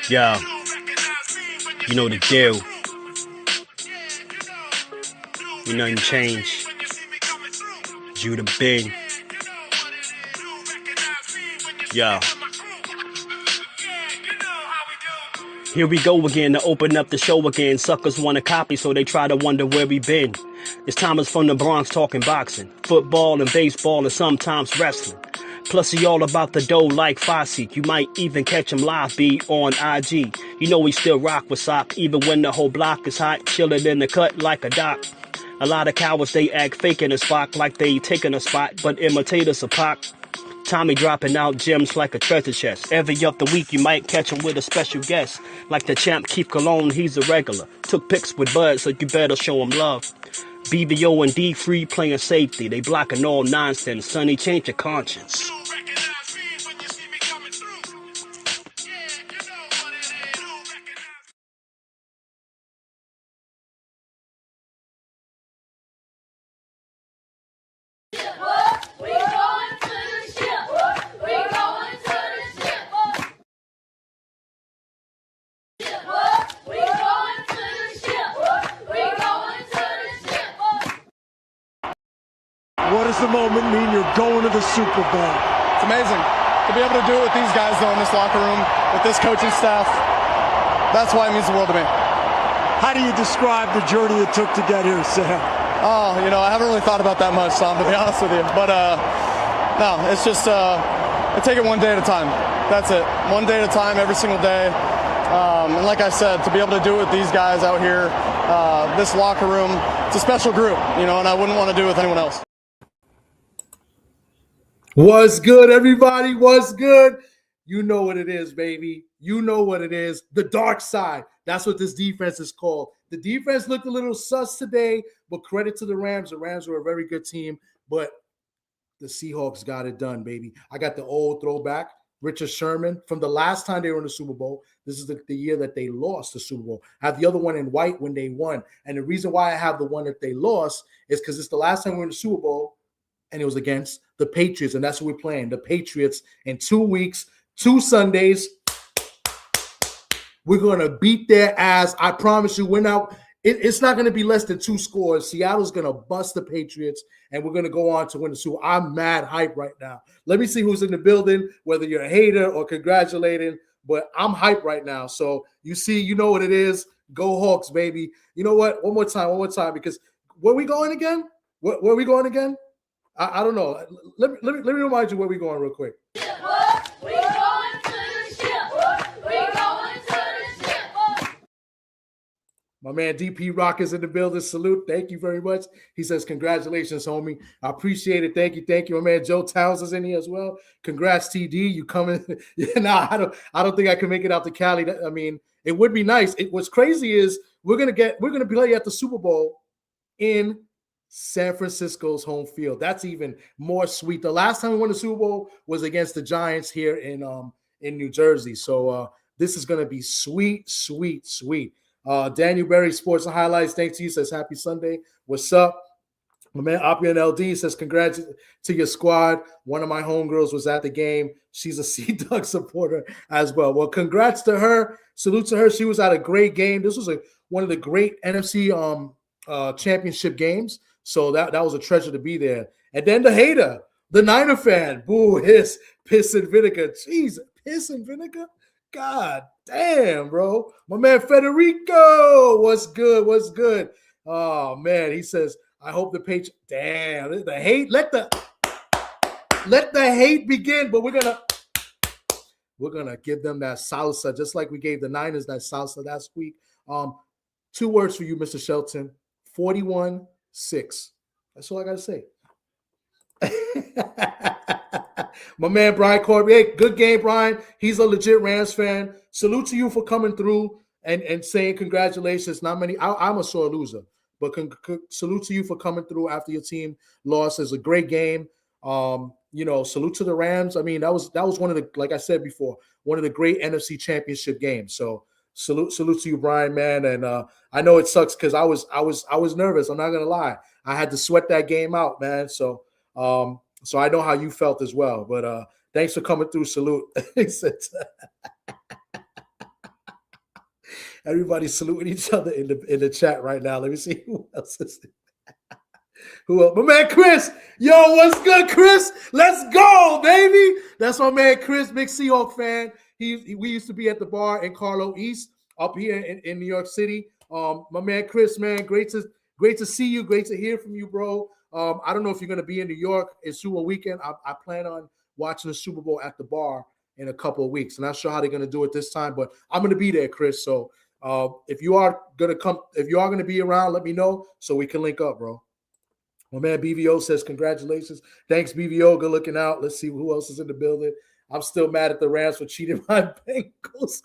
Yo, you know the deal. You nothing changed. Judah Ben. Yo. Here we go again to open up the show again. Suckers want to copy, so they try to wonder where we been. It's Thomas from the Bronx talking boxing, football and baseball and sometimes wrestling. Plus he all about the dough like Fosse. You might even catch him live be on IG. You know he still rock with sock, even when the whole block is hot, chillin' in the cut like a doc. A lot of cowards, they act fake in a spot like they taking a spot, but imitators a pop. Tommy dropping out gems like a treasure chest. Every other week you might catch him with a special guest. Like the champ Keith Cologne, he's a regular. Took pics with Bud, so you better show him love. BBO and D free playing safety. They blocking all nonsense. Sonny, change your conscience. What does the moment mean? You're going to the Super Bowl. It's amazing to be able to do it with these guys, though, in this locker room, with this coaching staff. That's why it means the world to me. How do you describe the journey it took to get here, Sam? Oh, I haven't really thought about that much, Tom, to be honest with you. But, no, it's just, I take it one day at a time. That's it. One day at a time, every single day. And like I said, to be able to do it with these guys out here, this locker room, it's a special group, and I wouldn't want to do it with anyone else. What's good, everybody? What's good? You know what it is, baby. You know what it is. The dark side. That's what this defense is called. The defense looked a little sus today, but credit to the Rams. The Rams were a very good team, but the Seahawks got it done, baby. I got the old throwback, Richard Sherman, from the last time they were in the Super Bowl. This is the year that they lost the Super Bowl. I have the other one in white when they won. And the reason why I have the one that they lost is because it's the last time we were in the Super Bowl, and it was against the Patriots, and that's what we're playing. The Patriots in 2 weeks, 2 Sundays. We're going to beat their ass. I promise you, it's not going to be less than 2 scores. Seattle's going to bust the Patriots, and we're going to go on to win the Super Bowl. I'm mad hype right now. Let me see who's in the building, whether you're a hater or congratulating, but I'm hype right now. So you see, you know what it is. Go Hawks, baby. You know what? One more time, because where we going again? Where are we going again? I don't know. Let me remind you where we're going real quick. We going to the ship. We going to the ship. My man DP Rock is in the building. Salute. Thank you very much. He says, congratulations, homie. I appreciate it. Thank you. My man Joe Towns is in here as well. Congrats, TD. You coming? I don't think I can make it out to Cali. I mean, it would be nice. What's crazy is we're gonna play at the Super Bowl in San Francisco's home field. That's even more sweet. The last time we won the Super Bowl was against the Giants here in New Jersey. So this is going to be sweet. Daniel Berry, Sports and Highlights, thanks to you, says happy Sunday. What's up? My man Opia LD says congrats to your squad. One of my homegirls was at the game. She's a Sea Dog supporter as well. Well, congrats to her. Salute to her. She was at a great game. This was one of the great NFC championship games. So that was a treasure to be there. And then the hater, the Niner fan, boo, hiss, piss and vinegar. Jeez, piss and vinegar? God damn, bro. My man Federico, what's good? Oh, man, he says, I hope the Patriots, damn, the hate, let the hate begin, but we're gonna give them that salsa, just like we gave the Niners that salsa last week. 2 words for you, Mr. Shelton, 41-6. That's all I got to say. My man Brian Corby, hey, good game, Brian. He's a legit Rams fan. Salute to you for coming through and saying congratulations. Not many. I'm a sore loser, but salute to you for coming through after your team lost. It's a great game. Salute to the Rams. I mean, that was one of the, like I said before, one of the great NFC Championship games. So salute to you, Brian, man. And I know it sucks because I was nervous. I'm not gonna lie. I had to sweat that game out, man. So I know how you felt as well. But thanks for coming through. Salute. Everybody's saluting each other in the chat right now. Let me see who else is there. Who else? My man Chris. Yo, what's good, Chris? Let's go, baby. That's my man Chris, big Seahawks fan. We used to be at the bar in Carlo East up here in New York City. My man Chris, man, great to see you. Great to hear from you, bro. I don't know if you're gonna be in New York in Super Bowl weekend. I plan on watching the Super Bowl at the bar in a couple of weeks. I'm not sure how they're gonna do it this time, but I'm gonna be there, Chris. So if you are gonna be around, let me know so we can link up, bro. My man BVO says congratulations. Thanks, BVO. Good looking out. Let's see who else is in the building. I'm still mad at the Rams for cheating my Bengals.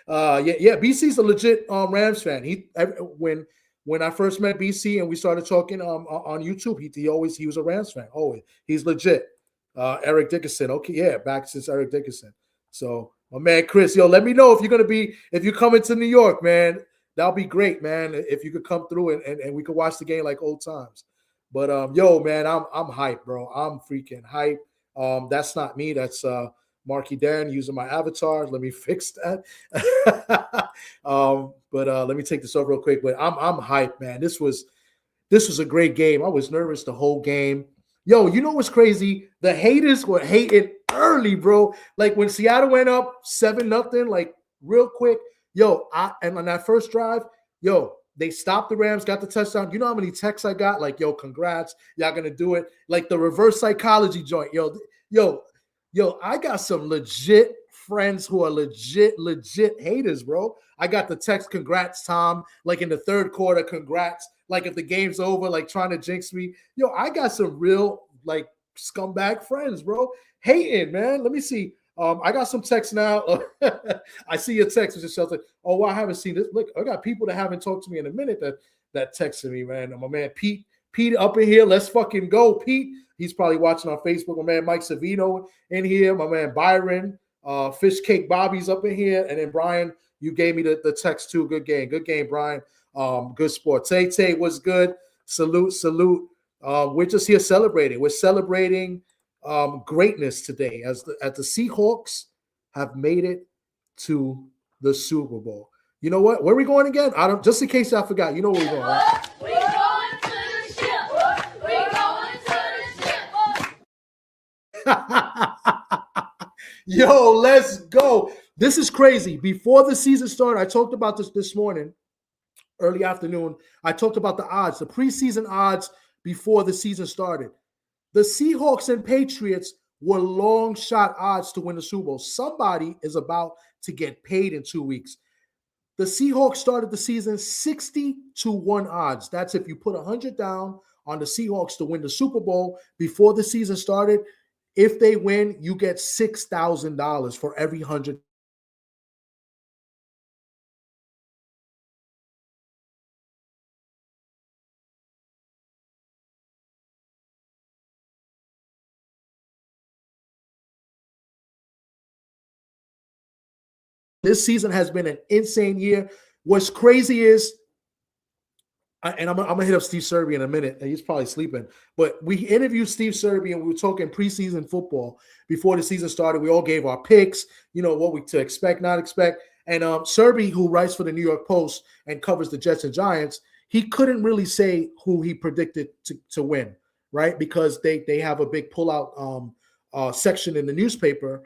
Yeah. BC's a legit Rams fan. When I first met BC and we started talking on YouTube, he was a Rams fan. Oh, he's legit. Eric Dickerson. Okay, yeah, back since Eric Dickerson. So my man Chris, yo, let me know if you're coming to New York, man. That'll be great, man. If you could come through and we could watch the game like old times. But yo, man, I'm hyped, bro. I'm freaking hyped. That's not me. That's Marky Dan using my avatar. Let me fix that. But let me take this over real quick. But I'm hyped, man. This was a great game. I was nervous the whole game. Yo, you know what's crazy? The haters were hating early, bro. Like when Seattle went up 7-0, like real quick. Yo, and on that first drive, yo, they stopped the Rams, got the touchdown. You know how many texts I got? Like, yo, congrats. Y'all gonna do it. Like the reverse psychology joint. Yo, I got some legit friends who are legit haters, bro. I got the text, congrats, Tom. Like in the third quarter, congrats. Like if the game's over, like trying to jinx me. Yo, I got some real like scumbag friends, bro. Hating, man. Let me see. I got some text now. I see your text, Mr. Shelton. Oh, well, I haven't seen this. Look, I got people that haven't talked to me in a minute that texted me, man. My man Pete up in here. Let's fucking go, Pete. He's probably watching on Facebook. My man Mike Savino in here. My man Byron, Fish Cake Bobby's up in here. And then Brian, you gave me the text too. Good game, Brian. Good sport. Tay was good. Salute. We're just here celebrating. We're celebrating greatness today as the Seahawks have made it to the Super Bowl. You know what? Where are we going again? Just in case I forgot. You know where we're going, right? We going to the ship. We going to the ship. Yo, let's go. This is crazy. Before the season started, I talked about this morning, early afternoon. I talked about the odds, the preseason odds before the season started. The Seahawks and Patriots were long shot odds to win the Super Bowl. Somebody is about to get paid in 2 weeks. The Seahawks started the season 60-1 odds. That's if you put 100 down on the Seahawks to win the Super Bowl before the season started. If they win, you get $6,000 for every 100. This season has been an insane year. What's crazy is, and I'm going to hit up Steve Serby in a minute. He's probably sleeping. But we interviewed Steve Serby, and we were talking preseason football before the season started. We all gave our picks, what to expect, not expect. And Serby, who writes for the New York Post and covers the Jets and Giants, he couldn't really say who he predicted to win, right? Because they have a big pullout section in the newspaper,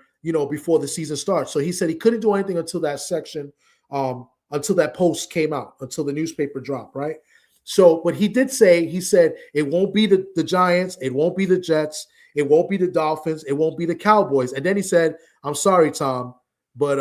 before the season starts. So he said he couldn't do anything until that section, until that post came out, until the newspaper dropped, right? So, but he did say, he said, it won't be the Giants, it won't be the Jets, it won't be the Dolphins, it won't be the Cowboys. And then he said, I'm sorry, Tom, but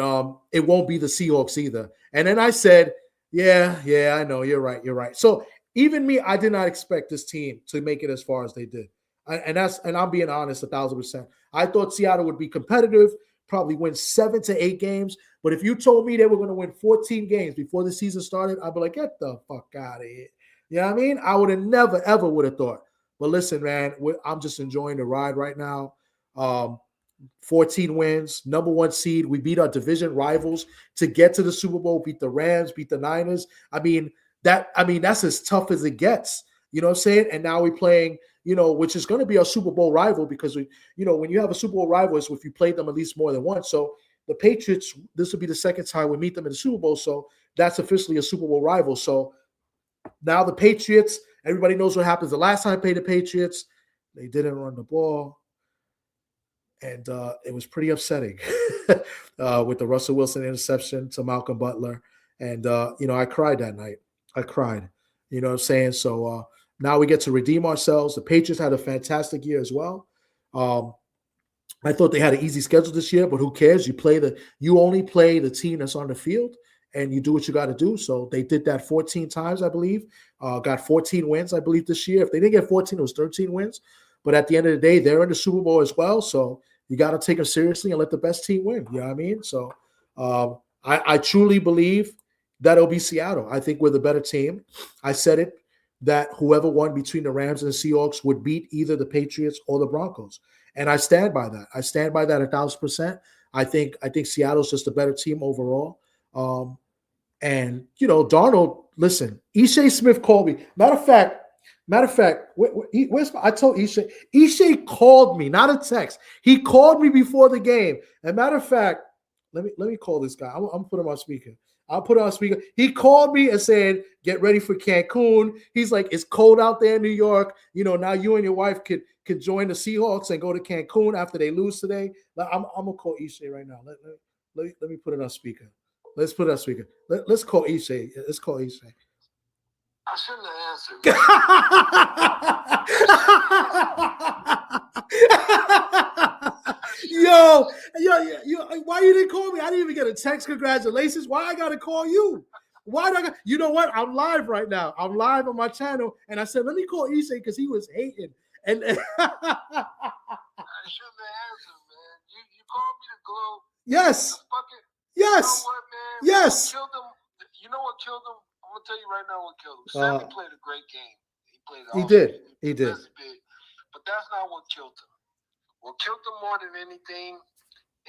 it won't be the Seahawks either. And then I said, yeah, I know, you're right. So even me, I did not expect this team to make it as far as they did. And I'm being honest 1,000%. I thought Seattle would be competitive, probably win 7 to 8 games. But if you told me they were going to win 14 games before the season started, I'd be like, get the fuck out of here. You know what I mean? I would have never, ever would have thought. But listen, man, I'm just enjoying the ride right now. 14 wins, number 1 seed. We beat our division rivals to get to the Super Bowl, beat the Rams, beat the Niners. That's as tough as it gets. You know what I'm saying? And now we're playing, which is going to be our Super Bowl rival because when you have a Super Bowl rival, it's if you played them at least more than once. So the Patriots, this will be the second time we meet them in the Super Bowl. So that's officially a Super Bowl rival. So now the Patriots, everybody knows what happens. The last time I played the Patriots, they didn't run the ball. And it was pretty upsetting with the Russell Wilson interception to Malcolm Butler. And, I cried that night. I cried. You know what I'm saying? So now we get to redeem ourselves. The Patriots had a fantastic year as well. I thought they had an easy schedule this year, but who cares? You only play the team that's on the field, and you do what you got to do. So they did that 14 times, I believe. Got 14 wins, I believe, this year. If they didn't get 14, it was 13 wins. But at the end of the day, they're in the Super Bowl as well. So you got to take them seriously and let the best team win. You know what I mean? So I truly believe that it'll be Seattle. I think we're the better team. I said it, that whoever won between the Rams and the Seahawks would beat either the Patriots or the Broncos. And I stand by that. I stand by that 1,000%. I think Seattle's just a better team overall. And, Darnold, listen, Ishai Smith called me. Matter of fact, I told Ishai called me, not a text. He called me before the game. And matter of fact, let me call this guy. I'm gonna put him on speaker. I'll put it on speaker. He called me and said, "Get ready for Cancun." He's like, "It's cold out there in New York. Now you and your wife could join the Seahawks and go to Cancun after they lose today." I'm gonna call Ishai right now. Let me put it on speaker. Let's put it on speaker. Let's call Ishai. Let's call Ishai. I shouldn't have answered. Yo, why you didn't call me? I didn't even get a text. Congratulations. Why I gotta call you? You know what? I'm live right now. I'm live on my channel, and I said, let me call Ishai because he was hating. And I shouldn't have answered, man. You called me to glow. Yes. Yes. You know what, man? Yes. Killed him. You know what killed him? I'm gonna tell you right now what killed him. Sammy played a great game. He did. But that's not what killed him. What killed him more than anything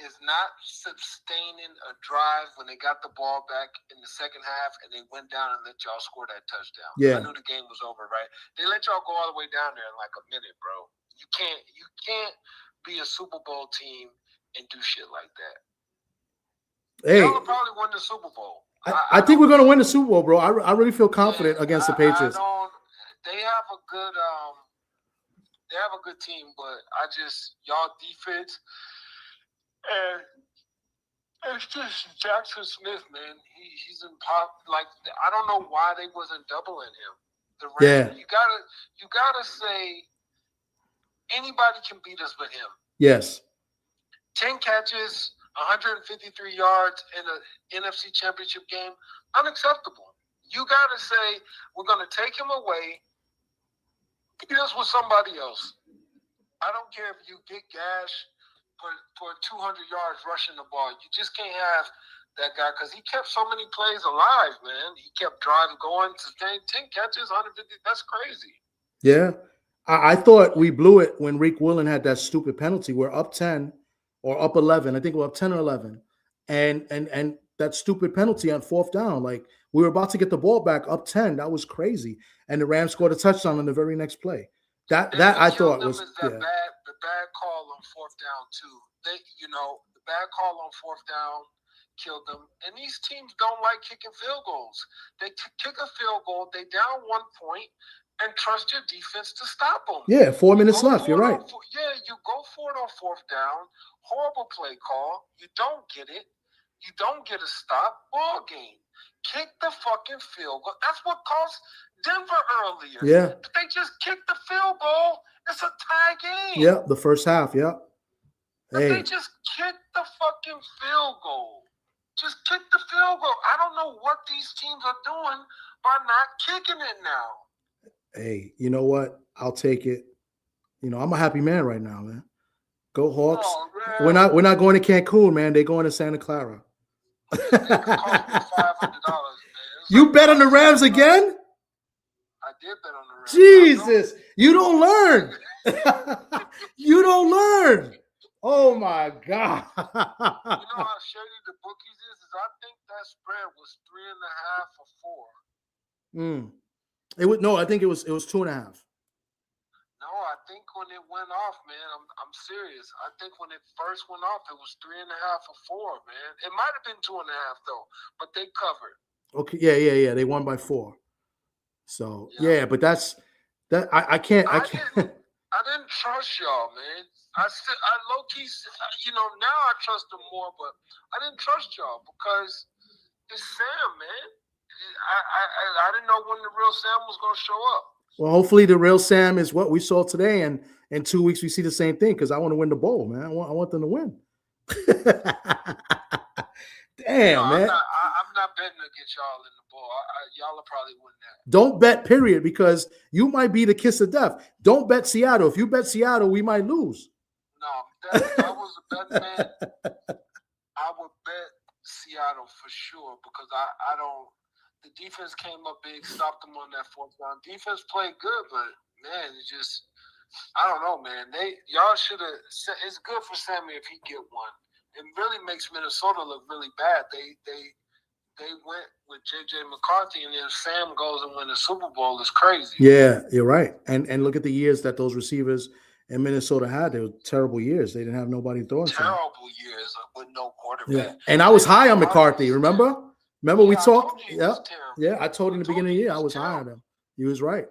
is not sustaining a drive when they got the ball back in the second half and they went down and let y'all score that touchdown. Yeah. I knew the game was over, right? They let y'all go all the way down there in like a minute, bro. You can't be a Super Bowl team and do shit like that. Hey, y'all will probably win the Super Bowl. I think we're gonna win the Super Bowl, bro. I really feel confident against the Patriots. They have a good team, but y'all defense and it's just Jackson Smith, man. He's in pop. Like, I don't know why they wasn't doubling him. The Rams, you gotta say anybody can beat us but him. Yes. 10 catches, 153 yards in an NFC Championship game, unacceptable. You got to say, we're going to take him away, beat us with somebody else. I don't care if you get Gash for 200 yards rushing the ball. You just can't have that guy because he kept so many plays alive, man. He kept driving, going, sustained 10 catches, 150. That's crazy. Yeah. I thought we blew it when Rick Woolen had that stupid penalty. We're up 10. Or up 11. I think we're up 10 or 11. And that stupid penalty on fourth down. Like, we were about to get the ball back up 10. That was crazy. And the Rams scored a touchdown on the very next play. That I thought was the bad call on fourth down too. The bad call on fourth down killed them. And these teams don't like kicking field goals. They kick a field goal, they down 1 point, and trust your defense to stop them. Yeah, 4 minutes left. You're right. You go for it on fourth down. Horrible play call. You don't get it. You don't get a stop. Ball game. Kick the fucking field goal. That's what cost Denver earlier. Yeah. But they just kicked the field goal. It's a tie game. Yeah, the first half. Yeah. But they just kicked the fucking field goal. Just kick the field goal. I don't know what these teams are doing by not kicking it now. Hey, you know what? I'll take it. I'm a happy man right now, man. Go Hawks. Oh, we're not going to Cancun, man. They're going to Santa Clara. $500, man. You bet on the Rams again? I did bet on the Rams. Jesus, you don't learn. You don't learn. Oh my God. You know how shady the bookies is I think that spread was 3.5 or 4. It was I think it was 2.5. No, I think when it went off, man, I'm serious. I think when it first went off, it was 3.5 or 4, man. It might have been 2.5 though, but they covered. Okay, yeah. They won by 4. So yeah, but that I can't. I didn't trust y'all, man. I low key, now I trust them more, but I didn't trust y'all because it's Sam, man. I didn't know when the real Sam was gonna show up. Well, hopefully the real Sam is what we saw today, and in 2 weeks we see the same thing because I want to win the bowl, man. I want them to win. Damn, man. I'm not betting against y'all in the bowl. Y'all will probably win that. Don't bet, period, because you might be the kiss of death. Don't bet Seattle. If you bet Seattle, we might lose. No, if I was a betting man, I would bet Seattle for sure because I don't. The defense came up big, stopped them on that 4th down. Defense played good, but man, it's just I don't know, man. Y'all should have. It's good for Sammy if he get one. It really makes Minnesota look really bad. They went with J.J. McCarthy, and then Sam goes and wins the Super Bowl. It's crazy. Yeah, you're right. And look at the years that those receivers in Minnesota had. They were terrible years. They didn't have nobody throwing. Terrible years with no quarterback. Yeah. And I was high on McCarthy. Remember we talked? Yeah. I told you in the beginning of the year I was high on him. He was right.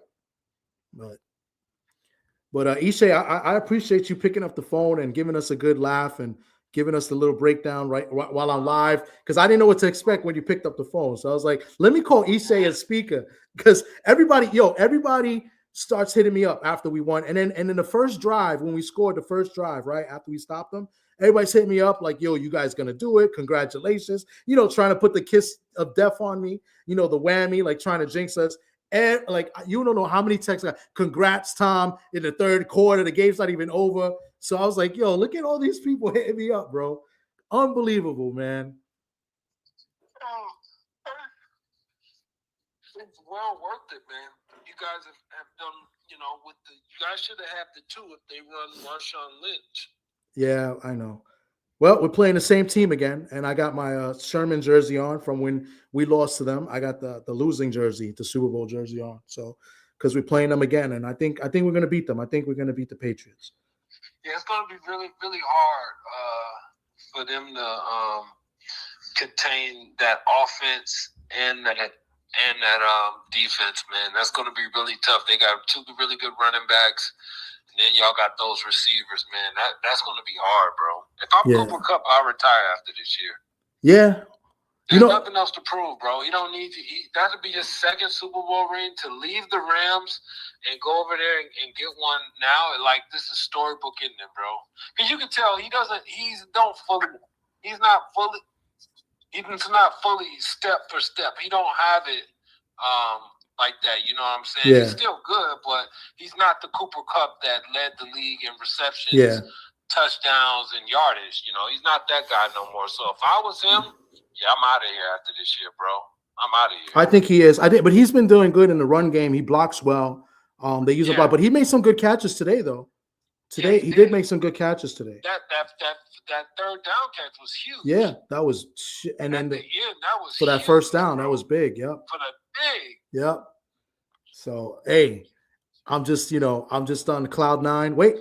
But Ishay, I appreciate you picking up the phone and giving us a good laugh and giving us the little breakdown right while I'm live, because I didn't know what to expect when you picked up the phone. So I was like, let me call Ishay as speaker, because everybody starts hitting me up after we won. And then in the first drive, when we scored the first drive, right after we stopped them, everybody's hitting me up like, yo, you guys gonna do it? Congratulations. Trying to put the kiss of death on me, the whammy, like trying to jinx us. And like, you don't know how many texts I got. Congrats, Tom, in the 3rd quarter. The game's not even over. So I was like, yo, look at all these people hitting me up, bro. Unbelievable, man. It's well worth it, man. You guys have done, you guys should have had the 2 if they run Marshawn Lynch. Yeah, I know. Well, we're playing the same team again, and I got my Sherman jersey on from when we lost to them. I got the losing jersey, the Super Bowl jersey on. So, because we're playing them again, and I think we're going to beat them. I think we're going to beat the Patriots. Yeah, it's going to be really, really hard for them to contain that offense and that defense, man. That's going to be really tough. They got 2 really good running backs. Then y'all got those receivers, man. That's going to be hard, bro. If I'm Cooper Kupp, I'll retire after this year. Yeah. There's nothing else to prove, bro. You don't need to – that would be his 2nd Super Bowl ring. To leave the Rams and go over there and get one now, like, this is storybook, isn't it, bro? Because you can tell he's not fully step for step. He don't have it like that, you know what I'm saying? Yeah. He's still good, but he's not the Cooper Kupp that led the league in receptions, touchdowns, and yardage. He's not that guy no more. So if I was him, I'm out of here after this year, bro. I'm out of here. I think he is. But he's been doing good in the run game. He blocks well. They use a lot, but he made some good catches today, though. Today he did make some good catches today. That 3rd down catch was huge. Yeah, that was, and then that was for that huge, 1st down, bro. that was big. Yep. For the big. Yep. So I'm just on cloud 9. Wait,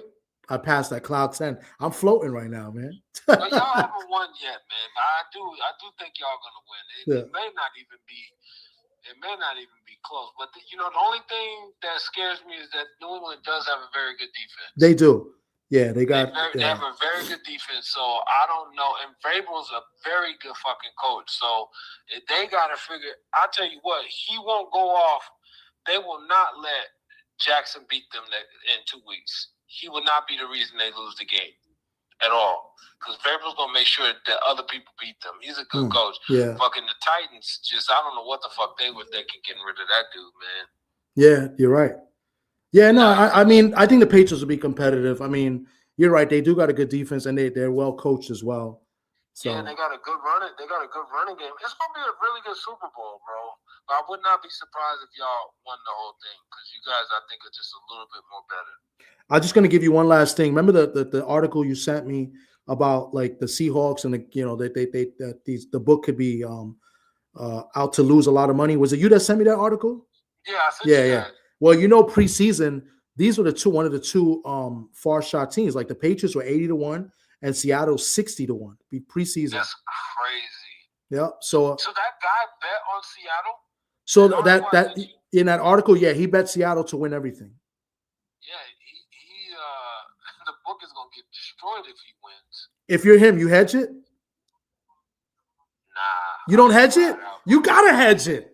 I passed that cloud 10. I'm floating right now, man. But y'all haven't won yet, man. I do think y'all gonna win. It may not even be close. But the only thing that scares me is that New England does have a very good defense. They do. Yeah, they have a very good defense. So I don't know. And Vrabel's a very good fucking coach. So if they gotta figure. I'll tell you what, he won't go off. They will not let Jackson beat them in 2 weeks. He will not be the reason they lose the game at all. Because Vrabel's going to make sure that other people beat them. He's a good coach. Yeah. Fucking the Titans, I don't know what the fuck they were thinking getting rid of that dude, man. Yeah, you're right. Yeah, no, I mean, I think the Patriots will be competitive. I mean, you're right. They do got a good defense, and they're well coached as well. So. Yeah, they got a good running. They got a good running game. It's going to be a really good Super Bowl, bro. I would not be surprised if y'all won the whole thing because you guys, I think, are just a little bit more better. I'm just going to give you one last thing. Remember the article you sent me about like the Seahawks and the book could be out to lose a lot of money. Was it you that sent me that article? Yeah, I sent you that. Well, preseason These were one of the two far shot teams. Like the Patriots were 80-1 and Seattle 60-1. Be preseason. That's crazy. Yeah. So So that guy bet on Seattle? so That that article I that sent you? in that article, yeah, he bet Seattle to win everything. Yeah, he the book is gonna get destroyed if he wins. If you're him, you hedge it. Nah. You don't hedge it. Flat out. You gotta hedge it.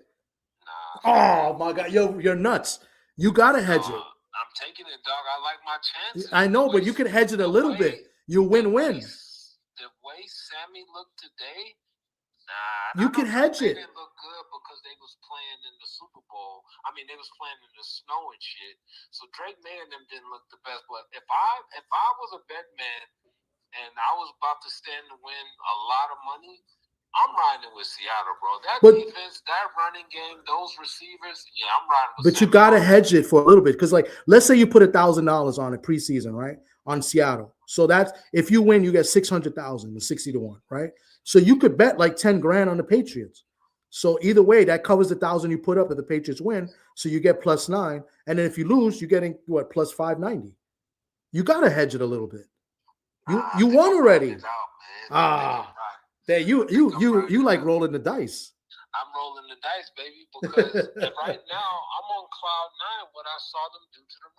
Nah. Oh my God, you're nuts. You gotta hedge it. I'm taking it, dog. I like my chances. I know, The but way- you can hedge it a the little way- bit. You the win-win. The way Sammy looked today, nah. You I can know hedge they it. didn't look good because they was playing in the Super Bowl. I mean, they was playing in the snow and shit. So Drake May and them didn't look the best. But if I was a bet man and I was about to stand to win a lot of money, I'm riding with Seattle, bro. That But- defense, that running game, those receivers, yeah, I'm riding with But you Sammy gotta Watkins. hedge it for a little bit because, like, let's say you put $1,000 on it preseason, right? On Seattle. So that's if you win, you get 600,000 to 60-1, right? So you could bet like 10 grand on the Patriots. So either way, that covers the 1,000 you put up if the Patriots win. So you get +9, and then if you lose, you're getting what +590. You gotta hedge it a little bit. You won already. That you like rolling the dice. I'm rolling the dice, baby, because right now I'm on cloud 9. What I saw them do to the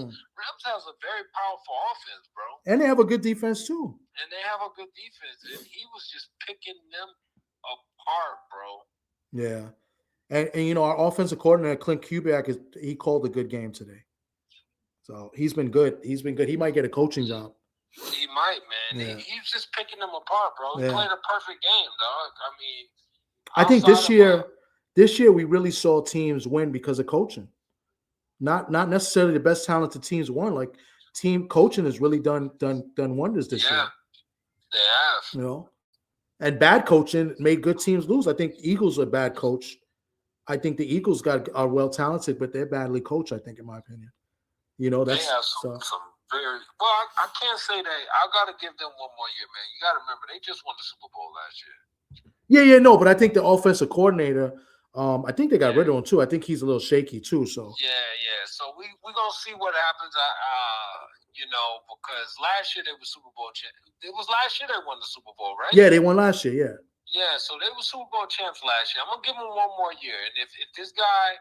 Rams. Rams has a very powerful offense, bro, And they have a good defense too. and they have a good defense. And he was just picking them apart, bro. Yeah. And you know, our offensive coordinator, Clint Kubiak, he called a good game today. So he's been good. He's been good. He might get a coaching job. He might, man. Yeah. He's just picking them apart, bro. He Yeah. played a perfect game, dog. I mean, I think outside this year we really saw teams win because of coaching. Not necessarily the best talented teams won. Like team coaching has really done wonders this year. They have. You know, and bad coaching made good teams lose. I think Eagles are bad coached. I think the Eagles are well talented, but they're badly coached. I think, in my opinion. You know, They that's have some very well. I can't say that. I gotta give them one more year, man. You gotta remember they just won the Super Bowl last year. Yeah, no, but I think the offensive coordinator, I think they got rid of him too. I think he's a little shaky too. So Yeah. So we gonna see what happens. You know, because last year they were Super Bowl champs. It was last year they won the Super Bowl, right? yeah, they won last year. Yeah, Yeah, so they were Super Bowl champs last year. I'm gonna give them one more year, and if this guy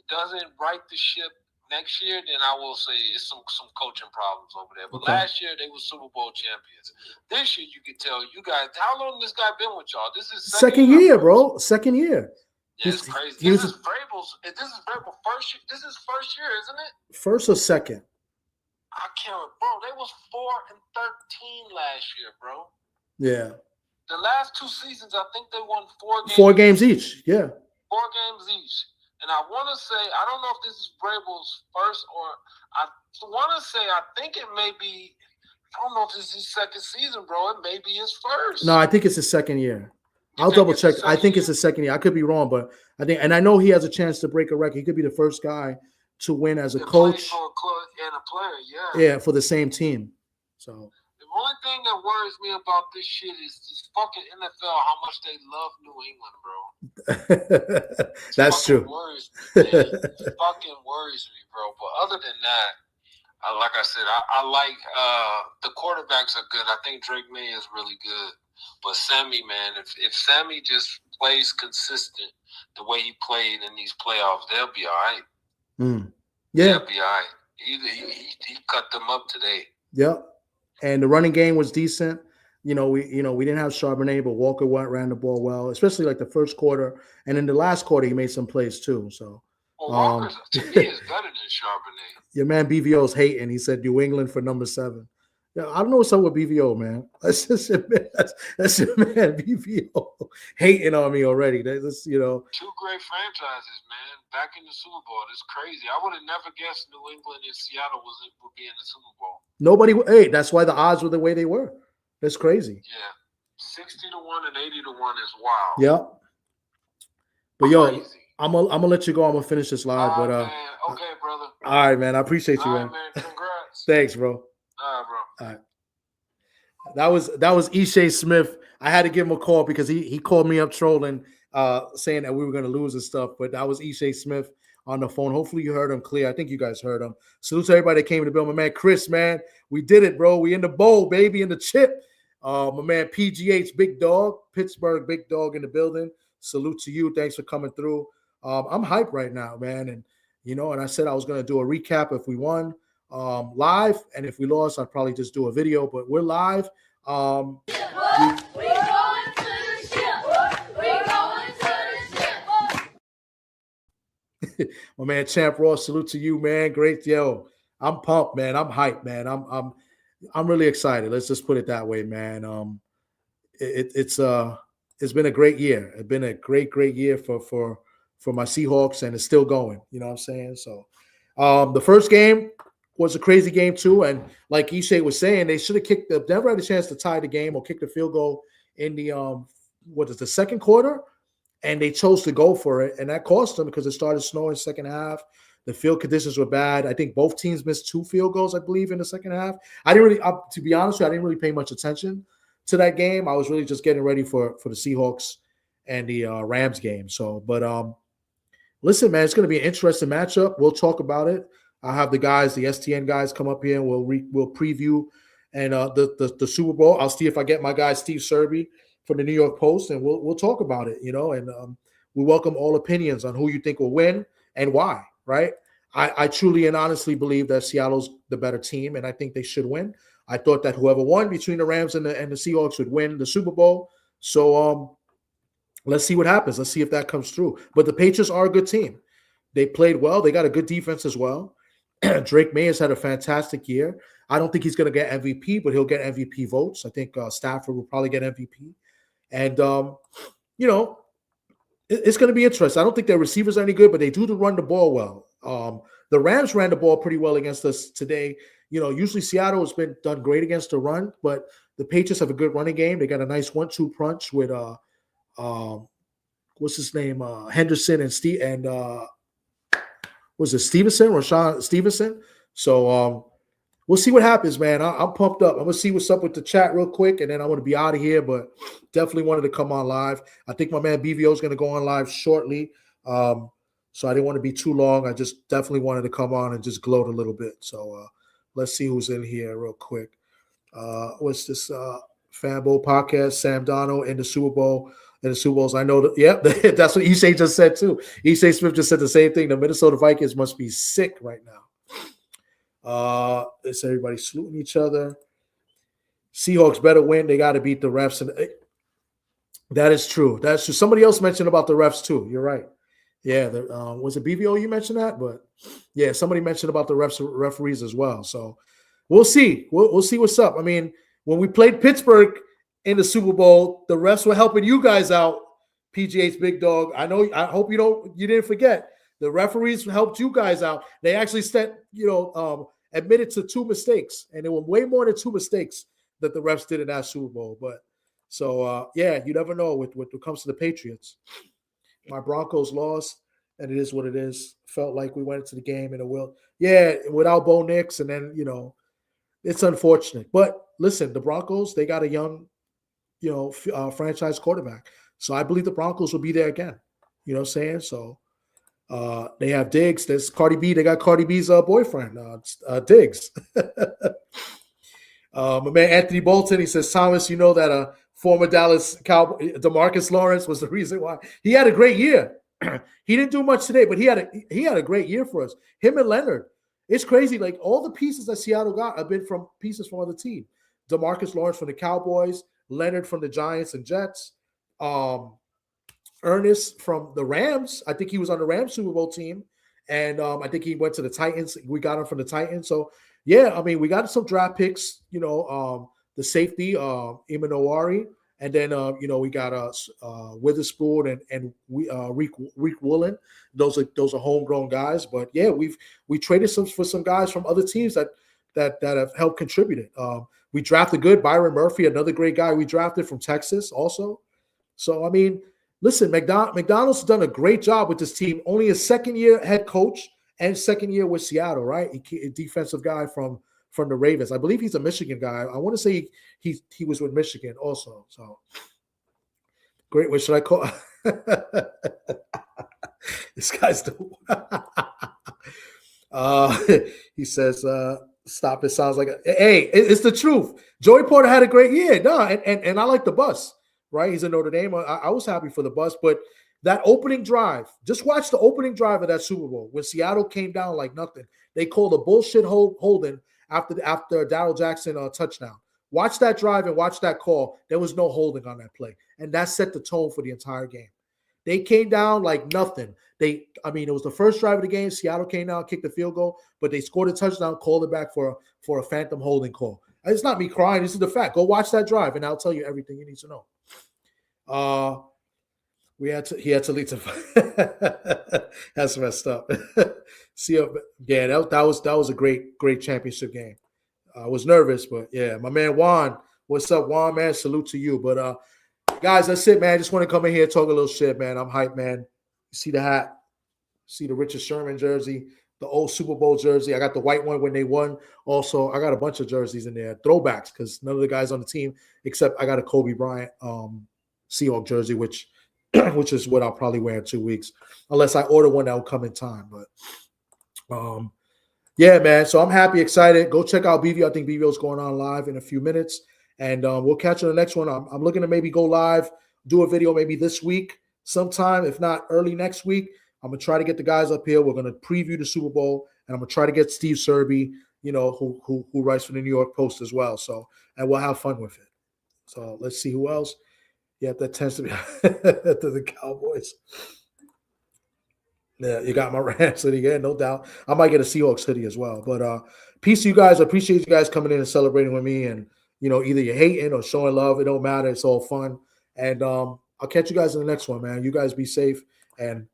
doesn't right the ship next year, then I will say it's some coaching problems over there. But Okay. last year they were Super Bowl champions. This year you can tell you guys how long this guy been with y'all. This is second year, bro. Second year. Yeah, it's He's- crazy. he This was- is Vrabel's first year. This is first year, isn't it? First or second? I can't, bro. They was 4-13 last year, bro. Yeah, The last 2 seasons, I think they won 4 games. 4 games each. Yeah. 4 games each. And I want to say, I don't know if this is Vrabel's first or I want to say, I think it may be, I don't know if this is his second season, bro. It may be his first. No, I think it's his second year. You I'll think double it's his check. I second think it's year? his second year. I could be wrong, but I think, and I know he has a chance to break a record. He could be the first guy to win as a To play coach. for a club and a player, Yeah, for the same team. So The only thing that worries me about this shit is this fucking NFL, how much they love New England, bro. that's Fucking true. Worries me, man. It fucking worries me, bro. But other than that, like I said, I like the quarterbacks are good. I think Drake May is really good. But Sammy, man, if Sammy just plays consistent the way he played in these playoffs, they'll be all right. Yeah. They'll be all right. He cut them up today. Yep. And the running game was decent. We didn't have Charbonnet, but Walker ran the ball well, especially like the first quarter. And in the last quarter, he made some plays too. So Well, Walker, to me, is better than Charbonnet. your man BVO's hating. He said New England for number 7. Yeah, I don't know what's up with BVO, man. That's just that's your man BVO hating on me already. That's 2 great franchises, man. Back in the Super Bowl. It's crazy. I would have never guessed New England and Seattle would be in the Super Bowl. nobody. Hey, that's why the odds were the way they were. That's crazy. Yeah. 60-1 and 80-1 is wild. Yep. But yo, Crazy. I'm gonna let you go. I'm gonna finish this live. All But right, man. Okay, brother. all right, man. I appreciate you, All man. right, man. Congrats. Thanks, bro. All right, bro. That was Ishay Smith. I had to give him a call because he called me up trolling, saying that we were going to lose and stuff. But that was Ishay Smith on the phone. Hopefully you heard him clear. I think you guys heard him. Salute to everybody that came to the bill. My man Chris, man, we did it, bro. We in the bowl, baby, in the chip. My man PGH, Big Dog, Pittsburgh, Big Dog in the building. Salute to you. Thanks for coming through. I'm hyped right now, man. And, and I said I was going to do a recap if we won live. And if we lost, I'd probably just do a video. But we're live. We going to the ship. We going to the ship. My man Champ Ross, salute to you, man. Great, yo. I'm pumped, man. I'm hyped, man. I'm really excited. Let's just put it that way, man. It's been a great year. It's been a great year for my Seahawks, and it's still going. You know what I'm saying? So, the first game was a crazy game too, and like Ishay was saying, they should have kicked. Denver had a chance to tie the game or kick the field goal in the second quarter, and they chose to go for it, and that cost them because it started snowing second half. The field conditions were bad. I think both teams missed 2 field goals, I believe, in the second half. I didn't really, to be honest with you, I didn't really pay much attention to that game. I was really just getting ready for the Seahawks and the Rams game. So, but listen, man, it's going to be an interesting matchup. We'll talk about it. I'll have the guys, the STN guys, come up here and we'll preview and the Super Bowl. I'll see if I get my guy Steve Serby from the New York Post, and we'll talk about it. And we welcome all opinions on who you think will win and why. Right? I truly and honestly believe that Seattle's the better team, and I think they should win. I thought that whoever won between the Rams and the Seahawks would win the Super Bowl. So let's see what happens. Let's see if that comes through. But the Patriots are a good team. They played well. They got a good defense as well. Drake May has had a fantastic year. I don't think he's going to get MVP, but he'll get MVP votes. I think Stafford will probably get MVP. And, it's going to be interesting. I don't think their receivers are any good, but they do run the ball well. The Rams ran the ball pretty well against us today. Usually Seattle has been done great against the run, but the Patriots have a good running game. They got a nice 1-2 punch with what's his name, Henderson and Steve and was it Stevenson, Rashawn Stevenson? So we'll see what happens, man. I'm pumped up. I'm going to see what's up with the chat real quick, and then I want to be out of here, but definitely wanted to come on live. I think my man BVO is going to go on live shortly, so I didn't want to be too long. I just definitely wanted to come on and just gloat a little bit. So let's see who's in here real quick. What's this Fanbowl podcast? Sam Darnold in the Super Bowl. In the Super Bowls, I know that. Yeah, that's what Ishay just said too. Ishay Smith just said the same thing. The Minnesota Vikings must be sick right now. It's everybody saluting each other. Seahawks better win. They got to beat the refs. And that is true. That's true. Somebody else mentioned about the refs too. You're right. Yeah. Was it BVO you mentioned that? But yeah, somebody mentioned about the referees as well. So we'll see. We'll see what's up. I mean, when we played Pittsburgh in the Super Bowl, the refs were helping you guys out. PGH Big Dog. I hope you didn't forget. The referees helped you guys out. They actually admitted to 2 mistakes, and there were way more than 2 mistakes that the refs did in that Super Bowl. But so you never know with what comes to the Patriots. My Broncos lost, and it is what it is. Felt like we went into the game in a will. Yeah, without Bo Nix, and then it's unfortunate. But listen, the Broncos, they got a young franchise quarterback. So I believe the Broncos will be there again. You know what I'm saying? So they have Diggs. There's Cardi B. They got Cardi B's boyfriend, Diggs. My man Anthony Bolton, he says, Thomas, you know that former Dallas Cowboy DeMarcus Lawrence was the reason why. He had a great year. He didn't do much today, but he had a great year for us. Him and Leonard. It's crazy. Like all the pieces that Seattle got have been from pieces from other teams. DeMarcus Lawrence from the Cowboys, Leonard from the Giants and Jets, Ernest from the Rams. I think he was on the Rams Super Bowl team, and I think he went to the Titans. We got him from the Titans. So yeah, I mean, we got some draft picks. The safety, Imanowari, and then we got Witherspoon and Reek Woolen. Those are homegrown guys. But yeah, we traded for some guys from other teams that have helped contribute. We drafted good Byron Murphy, another great guy we drafted from Texas also. So, I mean, listen, McDonald's done a great job with this team. Only his second year head coach and second year with Seattle, right? A defensive guy from the Ravens. I believe he's a Michigan guy. I want to say he was with Michigan also. So, great. What should I call? This guy's the he says, stop. It sounds like it's the truth. Joey Porter had a great year. No, and I like the bus, right? He's a Notre Dame. I was happy for the bus, but that opening drive, just watch the opening drive of that Super Bowl when Seattle came down like nothing. They called a bullshit holding after Darryl Jackson touchdown. Watch that drive and watch that call. There was no holding on that play, and that set the tone for the entire game. They came down like nothing. It was the first drive of the game. Seattle came down, kicked the field goal, but they scored a touchdown, called it back for a phantom holding call. It's not me crying. This is the fact. Go watch that drive, and I'll tell you everything you need to know. He had to lead to that's messed up. See, yeah, that was a great championship game. I was nervous, but yeah, my man Juan, what's up, Juan? Man, salute to you. But guys, that's it, man. Just want to come in here, talk a little shit, man. I'm hyped, man. You see the hat, see the Richard Sherman jersey, the old Super Bowl jersey. I got the white one when they won. Also, I got a bunch of jerseys in there, throwbacks, because none of the guys on the team, except I got a Kobe Bryant Seahawks jersey, which is what I'll probably wear in 2 weeks, unless I order one that will come in time. But yeah, man. So I'm happy, excited. Go check out BVO. I think BVO is going on live in a few minutes, and we'll catch you on the next one. I'm looking to maybe go live, do a video maybe this week sometime, if not early next week. I'm gonna try to get the guys up here. We're gonna preview the Super Bowl, and I'm gonna try to get Steve Serby, who writes for the New York Post as well. So, and we'll have fun with it. So let's see who else. Yeah, that tends to be to the Cowboys. Yeah, you got my Rams hoodie, yeah, no doubt. I might get a Seahawks hoodie as well. But peace to you guys. I appreciate you guys coming in and celebrating with me. And either you're hating or showing love. It don't matter. It's all fun. And I'll catch you guys in the next one, man. You guys be safe. And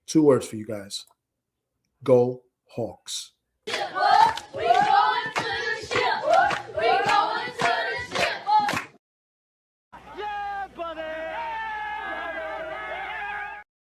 2 words for you guys: Go Hawks. We